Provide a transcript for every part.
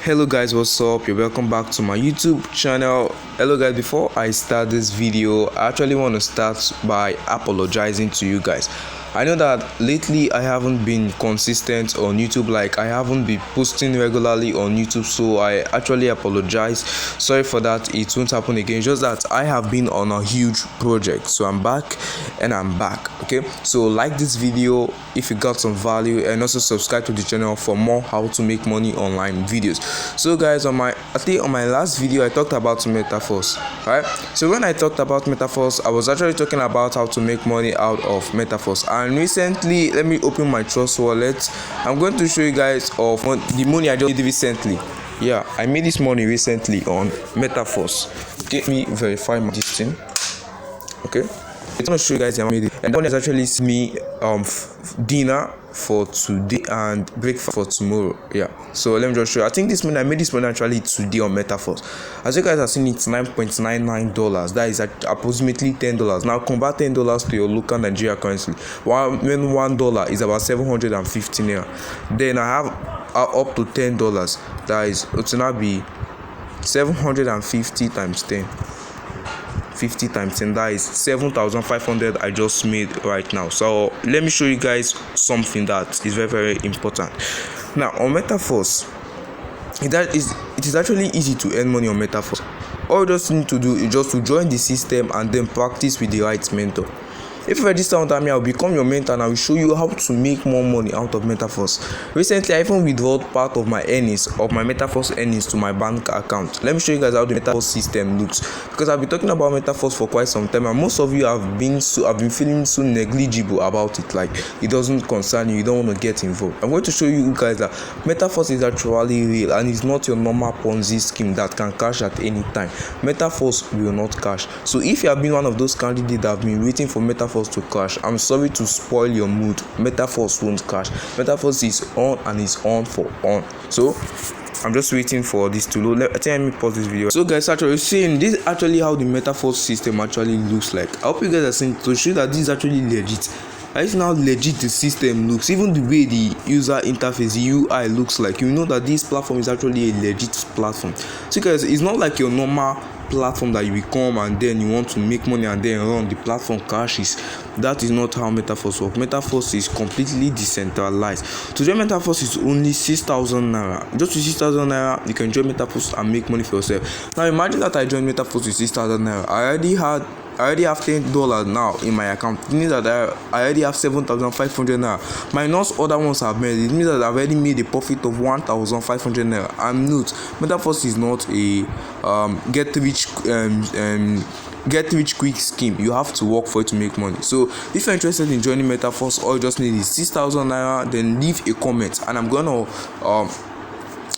Hello guys, what's up? You're welcome back to my YouTube channel. Hello guys, before I start this video, I actually want to start by apologizing to you guys. I know that lately I haven't been consistent on YouTube, like I haven't been posting regularly on YouTube, so I actually apologize. Sorry for that, it won't happen again. Just that I have been on a huge project, so I'm back. Okay, so like this video if you got some value, and also subscribe to the channel for more how to make money online videos. So guys, on my last video I talked about Metaforce, right? So when I talked about Metaforce, I was actually talking about how to make money out of Metaforce. And recently, let me open my Trust wallet. I'm going to show you guys of the money I just made recently. Yeah, I made this money recently on Metaforce. Okay, let me verify this thing. Okay, I'm going to show you guys how I made it. And that one is actually me dinner for today and breakfast for tomorrow. Yeah, so let me just show you. I think this money, I made this money actually today on Metaforce. As you guys have seen, it's $9.99. That is approximately $10. Now convert $10 to your local Nigeria currency. When $1 is about 750 naira. Then I have up to $10. That is, it will now be 750 times 10. 50 times 10, that is 7,500 I just made right now. So let me show you guys something that is very important. Now on Metaforce, it is actually easy to earn money on Metaforce. All you just need to do is just to join the system and then practice with the right mentor. If you register under me, I'll become your mentor and I will show you how to make more money out of Metaforce. Recently, I even withdrew part of my earnings, of my Metaforce earnings, to my bank account. Let me show you guys how the Metaforce system looks, because I've been talking about Metaforce for quite some time, and most of you have been feeling so negligible about it, like it doesn't concern you, you don't want to get involved. I'm going to show you guys that Metaforce is actually real and it's not your normal Ponzi scheme that can cash at any time. Metaforce will not cash. So if you have been one of those candidates that have been waiting for Metaforce to crash, I'm sorry to spoil your mood. Metaforce won't crash. Metaforce is on and is on for on. So I'm just waiting for this to load. Let me pause this video. So guys, actually seeing this is actually how the Metaforce system actually looks like. I hope you guys are seeing to show that this is actually legit. That is now legit the system looks. Even the way the user interface, the UI looks like, you know that this platform is actually a legit platform. So guys, it's not like your normal platform that you will come and then you want to make money and then run, the platform crashes. That is not how Metaforce works. Metaforce is completely decentralized. To join Metaforce is only 6,000 naira. Just with 6,000 naira, you can join Metaforce and make money for yourself. Now imagine that I joined Metaforce with 6,000 naira. I already have $10 now in my account. It means that I already have 7,500 naira. Minus other ones I've made. It means that I've already made a profit of 1,500 naira. And note, Metaforce is not a get rich quick scheme. You have to work for it to make money. So if you're interested in joining Metaforce, all you just need is 6,000 naira. Then leave a comment, and I'm gonna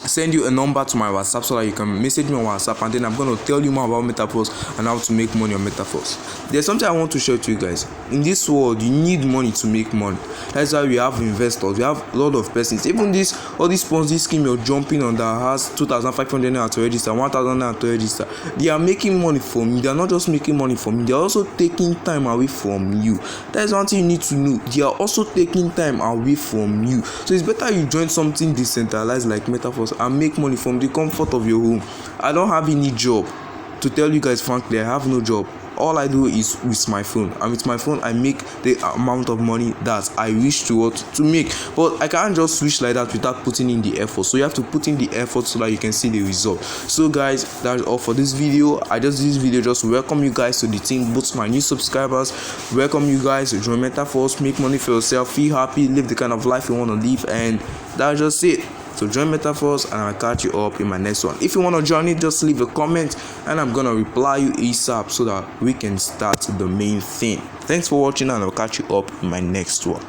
send you a number to my WhatsApp so that you can message me on WhatsApp, and then I'm going to tell you more about Metaforce and how to make money on Metaforce. There's something I want to share to you guys. In this world, you need money to make money. That's why we have investors, we have a lot of persons. Even all this Ponzi scheme you're jumping on that has 2,500 naira to register, 1,000 naira to register, they are making money from you. They are not just making money from you, they are also taking time away from you. That is one thing you need to know. They are also taking time away from you. So it's better you join something decentralized like Metaforce and make money from the comfort of your home. I don't have any job. To tell you guys frankly, I have no job. All I do is with my phone, and with my phone I make the amount of money that I wish to make. But I can't just switch like that without putting in the effort. So you have to put in the effort so that you can see the result. So guys, that's all for this video. Just welcome you guys to the team, both my new subscribers. Welcome you guys to join Metaforce, make money for yourself, feel happy, live the kind of life you want to live, and that's just it. So join Metaforce and I'll catch you up in my next one. If you want to join it, just leave a comment and I'm gonna reply you ASAP so that we can start the main thing. Thanks for watching and I'll catch you up in my next one.